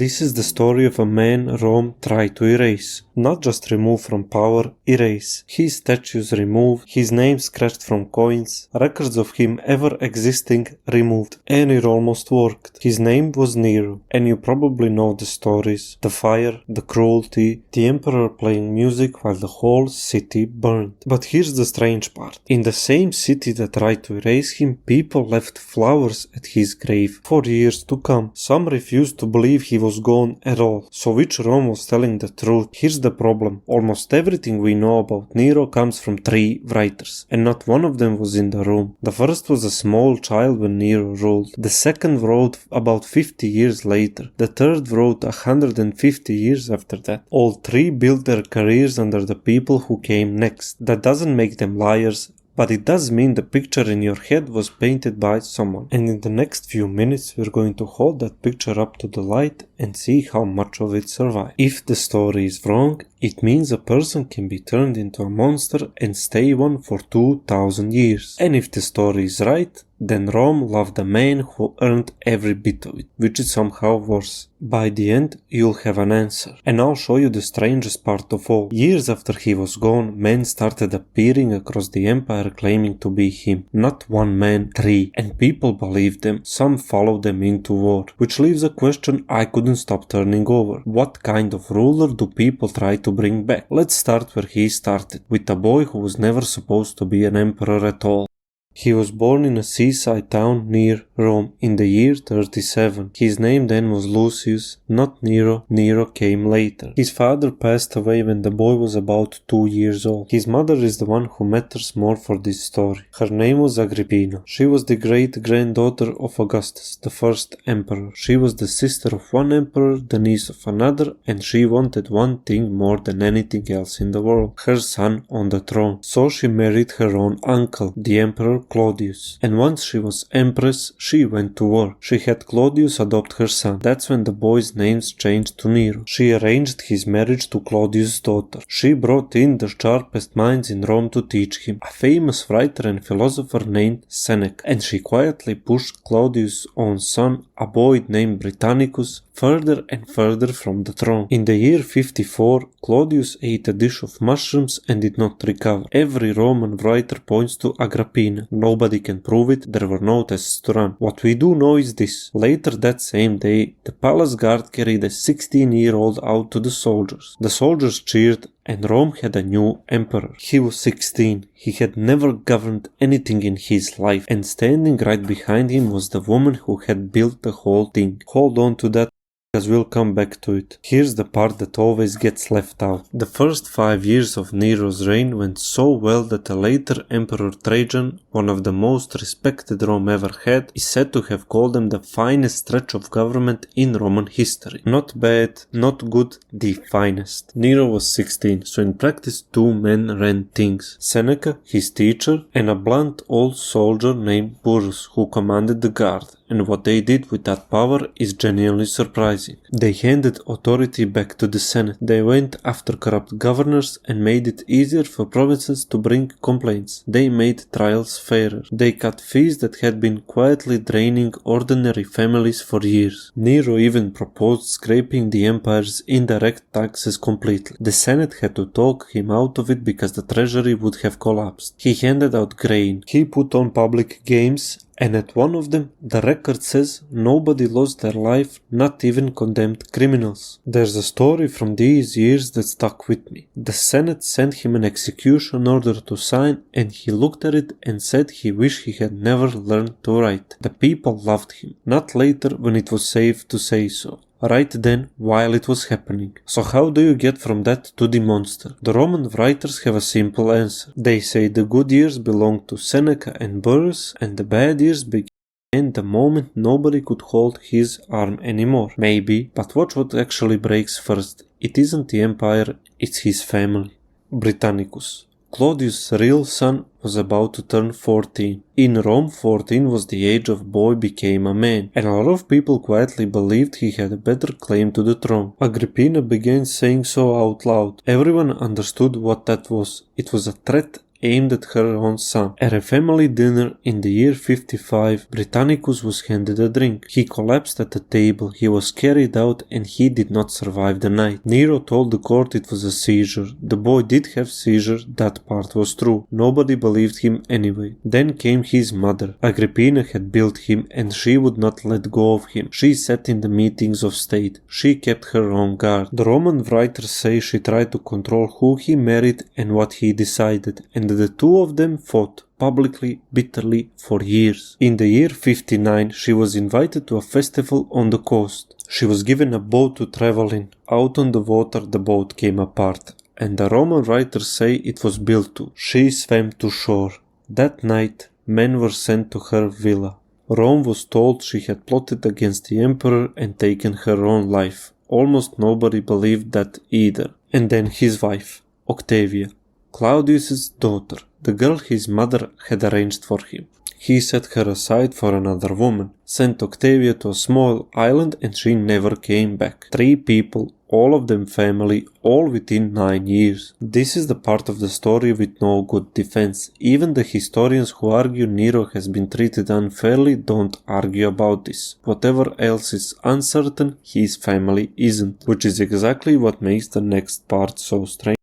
This is the story of a man Rome tried to erase. Not just remove from power, erase. His statues removed, his name scratched from coins, records of him ever existing removed. And it almost worked. His name was Nero, and you probably know the stories. The fire, the cruelty, the emperor playing music while the whole city burned. But here's the strange part. In the same city that tried to erase him, people left flowers at his grave for years to come. Some refused to believe he was gone at all. So which Rome was telling the truth? Here's the problem. Almost everything we know about Nero comes from 3 writers, and not one of them was in the room. The first was a small child when Nero ruled. The second wrote about 50 years later. The third wrote 150 years after that. All 3 built their careers under the people who came next. That doesn't make them liars, but it does mean the picture in your head was painted by someone. And in the next few minutes we're going to hold that picture up to the light and see how much of it survived. If the story is wrong, it means a person can be turned into a monster and stay one for 2000 years. And if the story is right, then Rome loved a man who earned every bit of it, which is somehow worse. By the end, you'll have an answer. And I'll show you the strangest part of all. Years after he was gone, men started appearing across the empire claiming to be him. Not 1 man, 3. And people believed them. Some followed them into war. Which leaves a question I couldn't stop turning over. What kind of ruler do people try to bring back? Let's start where he started, with a boy who was never supposed to be an emperor at all. He was born in a seaside town near Rome in the year 37. His name then was Lucius, not Nero. Nero came later. His father passed away when the boy was about 2 years old. His mother is the one who matters more for this story. Her name was Agrippina. She was the great-granddaughter of Augustus, the first emperor. She was the sister of one emperor, the niece of another, and she wanted one thing more than anything else in the world: her son on the throne. So she married her own uncle, the emperor Claudius. And once she was empress, she went to war. She had Claudius adopt her son. That's when the boy's names changed to Nero. She arranged his marriage to Claudius' daughter. She brought in the sharpest minds in Rome to teach him, a famous writer and philosopher named Seneca. And she quietly pushed Claudius' own son, a boy named Britannicus, further and further from the throne. In the year 54, Claudius ate a dish of mushrooms and did not recover. Every Roman writer points to Agrippina. Nobody can prove it, there were no tests to run. What we do know is this. Later that same day, the palace guard carried a 16-year-old out to the soldiers. The soldiers cheered, and Rome had a new emperor. He was 16. He had never governed anything in his life, and standing right behind him was the woman who had built the whole thing. Hold on to that, because we'll come back to it. Here's the part that always gets left out. The first 5 years of Nero's reign went so well that the later Emperor Trajan, one of the most respected Rome ever had, is said to have called them the finest stretch of government in Roman history. Not bad, not good, the finest. Nero was 16, so in practice 2 men ran things. Seneca, his teacher, and a blunt old soldier named Burrus, who commanded the guard. And what they did with that power is genuinely surprising. They handed authority back to the Senate. They went after corrupt governors and made it easier for provinces to bring complaints. They made trials fairer. They cut fees that had been quietly draining ordinary families for years. Nero even proposed scraping the empire's indirect taxes completely. The Senate had to talk him out of it because the treasury would have collapsed. He handed out grain. He put on public games, and at one of them, the record says nobody lost their life, not even condemned criminals. There's a story from these years that stuck with me. The Senate sent him an execution order to sign, and he looked at it and said he wished he had never learned to write. The people loved him, not later when it was safe to say so. Right then, while it was happening. So how do you get from that to the monster? The Roman writers have a simple answer. They say the good years belonged to Seneca and Burrus, and the bad years began the moment nobody could hold his arm anymore. Maybe, but watch what actually breaks first. It isn't the empire, it's his family. Britannicus. Claudius' real son was about to turn 14. In Rome, 14 was the age of boy became a man, and a lot of people quietly believed he had a better claim to the throne. Agrippina began saying so out loud. Everyone understood what that was. It was a threat aimed at her own son. At a family dinner in the year 55, Britannicus was handed a drink. He collapsed at the table, he was carried out, and he did not survive the night. Nero told the court it was a seizure. The boy did have seizure, that part was true. Nobody believed him anyway. Then came his mother. Agrippina had built him, and she would not let go of him. She sat in the meetings of state. She kept her own guard. The Roman writers say she tried to control who he married and what he decided, and the two of them fought publicly, bitterly, for years. In the year 59, she was invited to a festival on the coast. She was given a boat to travel in. Out on the water, the boat came apart, and the Roman writers say it was built to. She swam to shore. That night, men were sent to her villa. Rome was told she had plotted against the emperor and taken her own life. Almost nobody believed that either. And then his wife, Octavia, Claudius's daughter, the girl his mother had arranged for him. He set her aside for another woman, sent Octavia to a small island, and she never came back. 3 people, all of them family, all within 9 years. This is the part of the story with no good defense. Even the historians who argue Nero has been treated unfairly don't argue about this. Whatever else is uncertain, his family isn't, which is exactly what makes the next part so strange.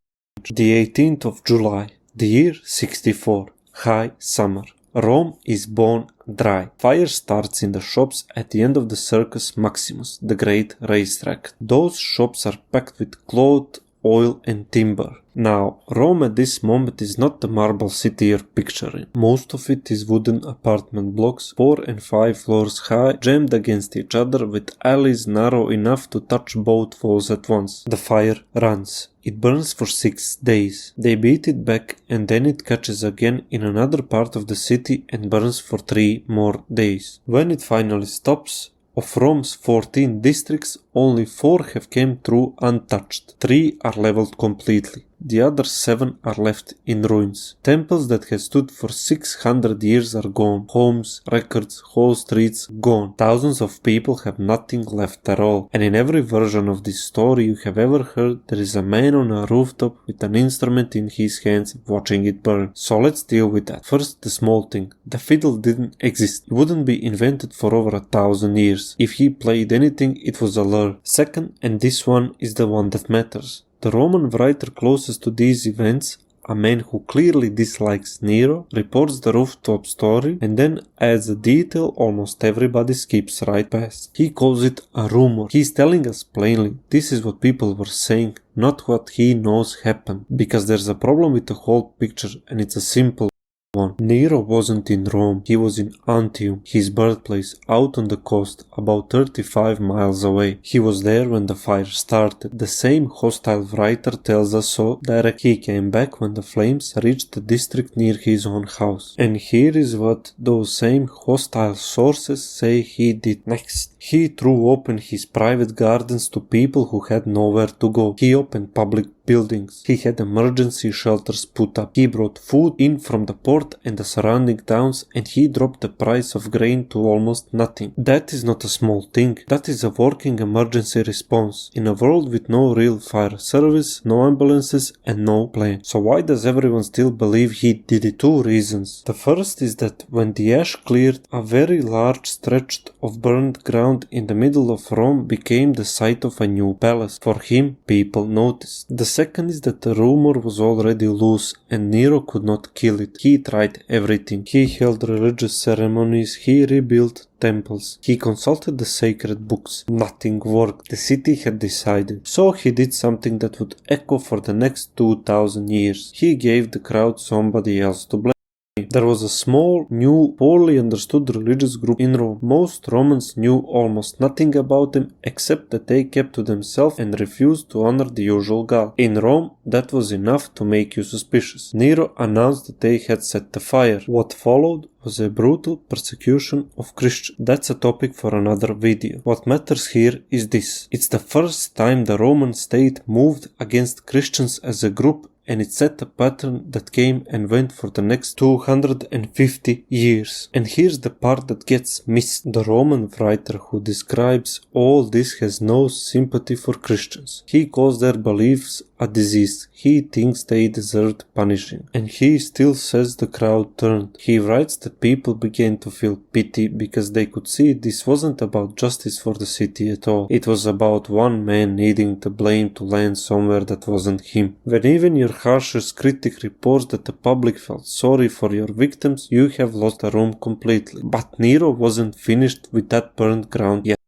The 18th of July, the year 64, high summer. Rome is bone dry. Fire starts in the shops at the end of the Circus Maximus, the great racetrack. Those shops are packed with cloth, oil and timber. Now, Rome at this moment is not the marble city you're picturing. Most of it is wooden apartment blocks, 4 and 5 floors high, jammed against each other with alleys narrow enough to touch both walls at once. The fire runs. It burns for 6 days. They beat it back and then it catches again in another part of the city and burns for 3 more days. When it finally stops, of Rome's 14 districts, only 4 have came through untouched. 3 are leveled completely. The other 7 are left in ruins. Temples that have stood for 600 years are gone. Homes, records, whole streets gone. Thousands of people have nothing left at all. And in every version of this story you have ever heard, there is a man on a rooftop with an instrument in his hands watching it burn. So let's deal with that. First, the small thing. The fiddle didn't exist. It wouldn't be invented for over 1,000 years. If he played anything, it was a lure. Second, and this one is the one that matters. The Roman writer closest to these events, a man who clearly dislikes Nero, reports the rooftop story and then adds a detail almost everybody skips right past. He calls it a rumor. He's telling us plainly, this is what people were saying, not what he knows happened. Because there's a problem with the whole picture, and it's a simple one. Nero wasn't in Rome, he was in Antium, his birthplace, out on the coast, about 35 miles away. He was there when the fire started. The same hostile writer tells us so directly. He came back when the flames reached the district near his own house. And here is what those same hostile sources say he did next. He threw open his private gardens to people who had nowhere to go. He opened public buildings. He had emergency shelters put up. He brought food in from the port and the surrounding towns, and he dropped the price of grain to almost nothing. That is not a small thing. That is a working emergency response in a world with no real fire service, no ambulances and no plan. So why does everyone still believe he did it? 2 reasons. The first is that when the ash cleared, a very large stretch of burned ground in the middle of Rome became the site of a new palace. For him, people noticed. The second is that the rumor was already loose and Nero could not kill it. He tried everything. He held religious ceremonies, he rebuilt temples, he consulted the sacred books. Nothing worked. The city had decided. So he did something that would echo for the next 2,000 years. He gave the crowd somebody else to blame. There was a small, new, poorly understood religious group in Rome. Most Romans knew almost nothing about them except that they kept to themselves and refused to honor the usual god. In Rome, that was enough to make you suspicious. Nero announced that they had set the fire. What followed was a brutal persecution of Christians. That's a topic for another video. What matters here is this. It's the first time the Roman state moved against Christians as a group, and it set a pattern that came and went for the next 250 years. And here's the part that gets missed. The Roman writer who describes all this has no sympathy for Christians. He calls their beliefs a disease. He thinks they deserved punishing. And he still says the crowd turned. He writes that people began to feel pity because they could see this wasn't about justice for the city at all. It was about one man needing the blame to land somewhere that wasn't him. When even your harshest critic reports that the public felt sorry for your victims, you have lost the room completely. But Nero wasn't finished with that burned ground yet.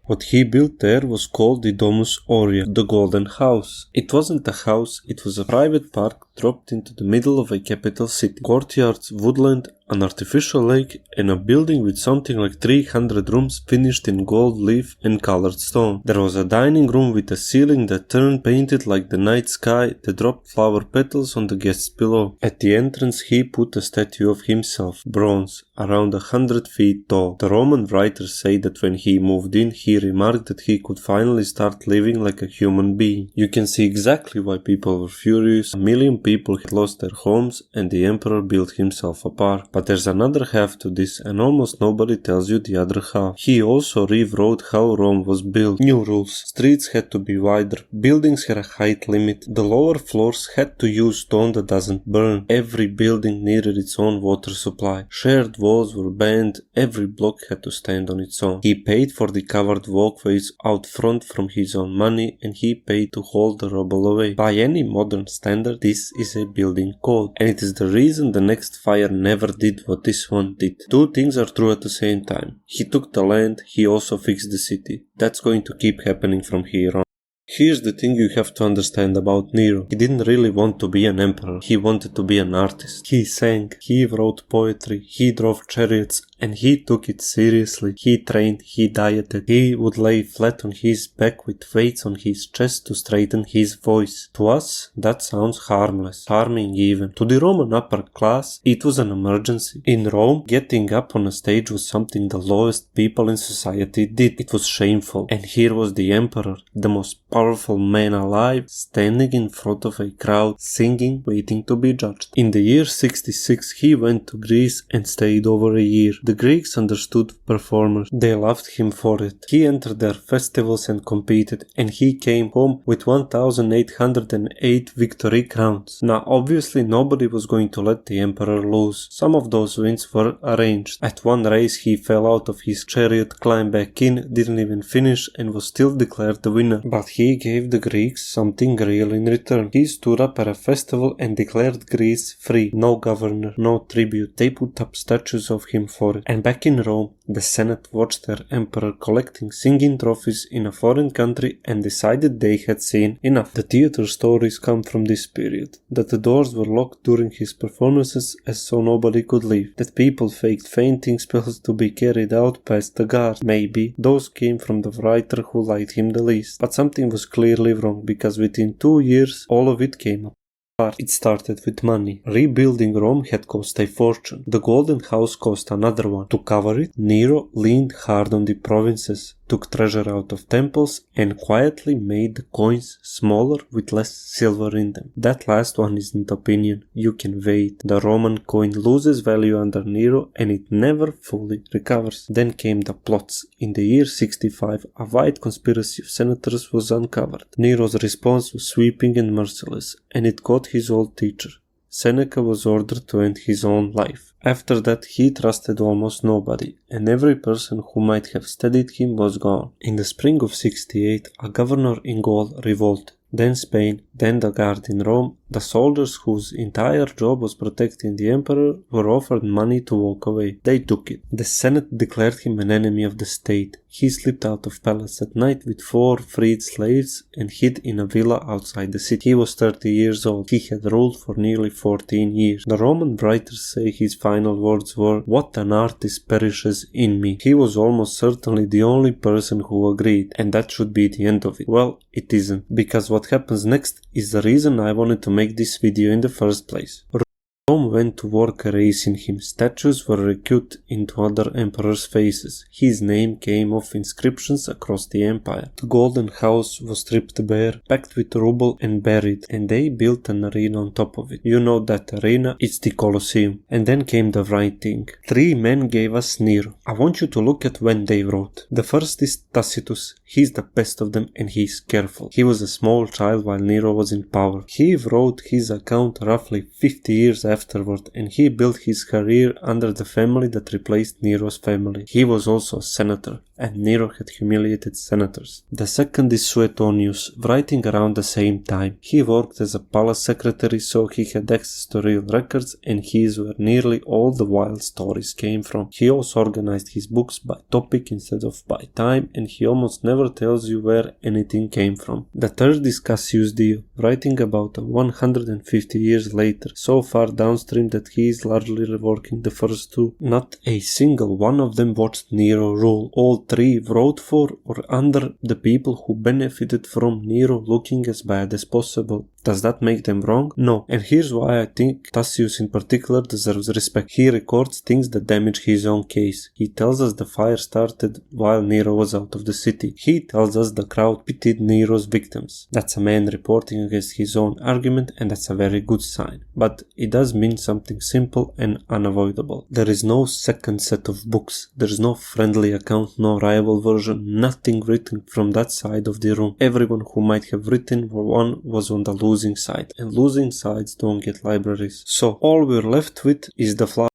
What he built there was called the Domus Aurea, the Golden House. It wasn't a house, it was a private park dropped into the middle of a capital city. Courtyards, woodland, an artificial lake, and a building with something like 300 rooms finished in gold leaf and colored stone. There was a dining room with a ceiling that turned painted like the night sky that dropped flower petals on the guests below. At the entrance he put a statue of himself, bronze, around 100 feet tall. The Roman writers say that when he moved in, he remarked that he could finally start living like a human being. You can see exactly why people were furious. 1 million people had lost their homes and the emperor built himself a park. But there's another half to this and almost nobody tells you the other half. He also rewrote how Rome was built. New rules. Streets had to be wider. Buildings had a height limit. The lower floors had to use stone that doesn't burn. Every building needed its own water supply. Shared walls were banned. Every block had to stand on its own. He paid for the covered walkways out front from his own money and he paid to hold the rubble away. By any modern standard, this is a building code. And it is the reason the next fire never did what this one did. Two things are true at the same time. He took the land, he also fixed the city. That's going to keep happening from here on. Here's the thing you have to understand about Nero. He didn't really want to be an emperor. He wanted to be an artist. He sang, he wrote poetry, he drove chariots, and he took it seriously. He trained, he dieted. He would lay flat on his back with weights on his chest to straighten his voice. To us, that sounds harmless, harming even. To the Roman upper class, it was an emergency. In Rome, getting up on a stage was something the lowest people in society did. It was shameful. And here was the emperor, the most powerful man alive, standing in front of a crowd, singing, waiting to be judged. In the year 66, he went to Greece and stayed over a year. The Greeks understood performers. They loved him for it. He entered their festivals and competed, and he came home with 1,808 victory crowns. Now, obviously, nobody was going to let the emperor lose. Some of those wins were arranged. At one race, he fell out of his chariot, climbed back in, didn't even finish, and was still declared the winner. But he gave the Greeks something real in return. He stood up at a festival and declared Greece free. No governor, no tribute. They put up statues of him for it. And back in Rome, the Senate watched their emperor collecting singing trophies in a foreign country and decided they had seen enough. The theater stories come from this period. That the doors were locked during his performances as so nobody could leave. That people faked fainting spells to be carried out past the guards. Maybe those came from the writer who liked him the least. But something was clearly wrong because within 2 years all of it came up. It started with money. Rebuilding Rome had cost a fortune. The Golden House cost another one. To cover it, Nero leaned hard on the provinces, took treasure out of temples, and quietly made the coins smaller with less silver in them. That last one isn't opinion. You can weigh it. The Roman coin loses value under Nero and it never fully recovers. Then came the plots. In the year 65, a wide conspiracy of senators was uncovered. Nero's response was sweeping and merciless, and it got his old teacher. Seneca was ordered to end his own life. After that, he trusted almost nobody, and every person who might have studied him was gone. In the spring of 68, a governor in Gaul revolted. Then Spain, then the guard in Rome. The soldiers whose entire job was protecting the emperor were offered money to walk away. They took it. The Senate declared him an enemy of the state. He slipped out of palace at night with 4 freed slaves and hid in a villa outside the city. He was 30 years old. He had ruled for nearly 14 years. The Roman writers say his final words were, "What an artist perishes in me." He was almost certainly the only person who agreed, and that should be the end of it. Well, it isn't, because what happens next is the reason I wanted to make this video in the first place. Rome went to work erasing him. Statues were recut into other emperors' faces. His name came off inscriptions across the empire. The golden house was stripped bare, packed with rubble and buried, and they built an arena on top of it. You know that arena? It's the Colosseum. And then came the writing. 3 men gave us Nero. I want you to look at when they wrote. The first is Tacitus. He's the best of them and he's careful. He was a small child while Nero was in power. He wrote his account roughly 50 years afterward, and he built his career under the family that replaced Nero's family. He was also a senator, and Nero had humiliated senators. The second is Suetonius, writing around the same time. He worked as a palace secretary, so he had access to real records, and his where nearly all the wild stories came from. He also organized his books by topic instead of by time, and he almost never tells you where anything came from. The third is Cassius Dio, writing about 150 years later, so far downstream that he is largely reworking the first 2. Not a single one of them watched Nero rule. All 3 wrote for or under the people who benefited from Nero looking as bad as possible. Does that make them wrong? No. And here's why I think Tacitus in particular deserves respect. He records things that damage his own case. He tells us the fire started while Nero was out of the city. He tells us the crowd pitied Nero's victims. That's a man reporting against his own argument, and that's a very good sign. But it does mean something simple and unavoidable. There is no second set of books. There is no friendly account, no rival version, nothing written from that side of the room. Everyone who might have written one was on the losing side, and losing sides don't get libraries. So all we're left with is the flowers.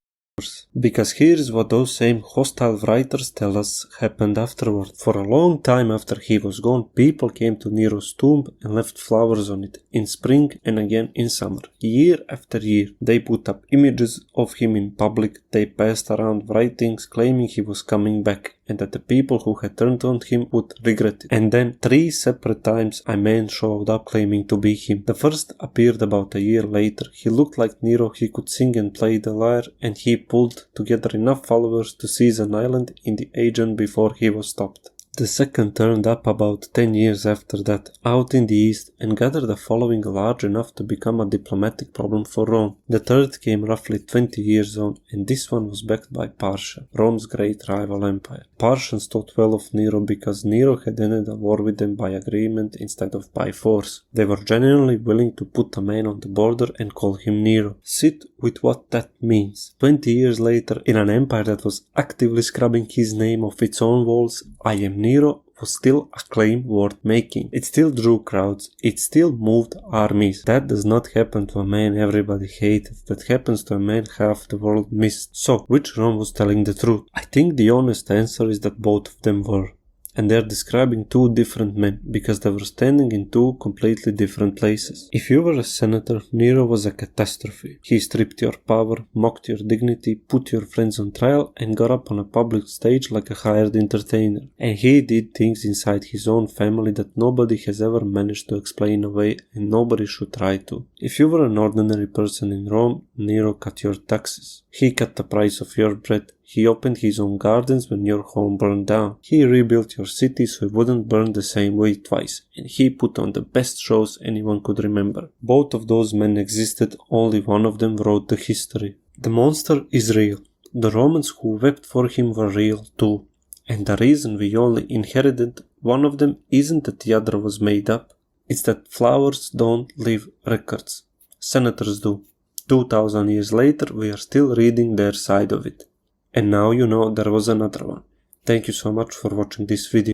Because here's what those same hostile writers tell us happened afterward. For a long time after he was gone, people came to Nero's tomb and left flowers on it, in spring and again in summer. Year after year, they put up images of him in public, they passed around writings claiming he was coming back, and that the people who had turned on him would regret it. And then 3 separate times a man showed up claiming to be him. The first appeared about a year later. He looked like Nero, he could sing and play the lyre, and he pulled together enough followers to seize an island in the Aegean before he was stopped. The second turned up about 10 years after that, out in the east, and gathered a following large enough to become a diplomatic problem for Rome. The third came roughly 20 years on, and this one was backed by Parthia, Rome's great rival empire. Parthians thought well of Nero because Nero had ended a war with them by agreement instead of by force. They were genuinely willing to put a man on the border and call him Nero. Sit with what that means. 20 years later, in an empire that was actively scrubbing his name off its own walls, I am Nero was still a claim worth making. It still drew crowds. It still moved armies. That does not happen to a man everybody hated. That happens to a man half the world missed. So, which Rome was telling the truth? I think the honest answer is that both of them were. And they're describing 2 different men, because they were standing in 2 completely different places. If you were a senator, Nero was a catastrophe. He stripped your power, mocked your dignity, put your friends on trial, and got up on a public stage like a hired entertainer. And he did things inside his own family that nobody has ever managed to explain away, and nobody should try to. If you were an ordinary person in Rome, Nero cut your taxes. He cut the price of your bread. He opened his own gardens when your home burned down. He rebuilt your city so it wouldn't burn the same way twice. And he put on the best shows anyone could remember. Both of those men existed, only one of them wrote the history. The monster is real. The Romans who wept for him were real too. And the reason we only inherited one of them isn't that the other was made up. It's that flowers don't leave records. Senators do. 2000 years later, we are still reading their side of it. And now you know there was another one. Thank you so much for watching this video.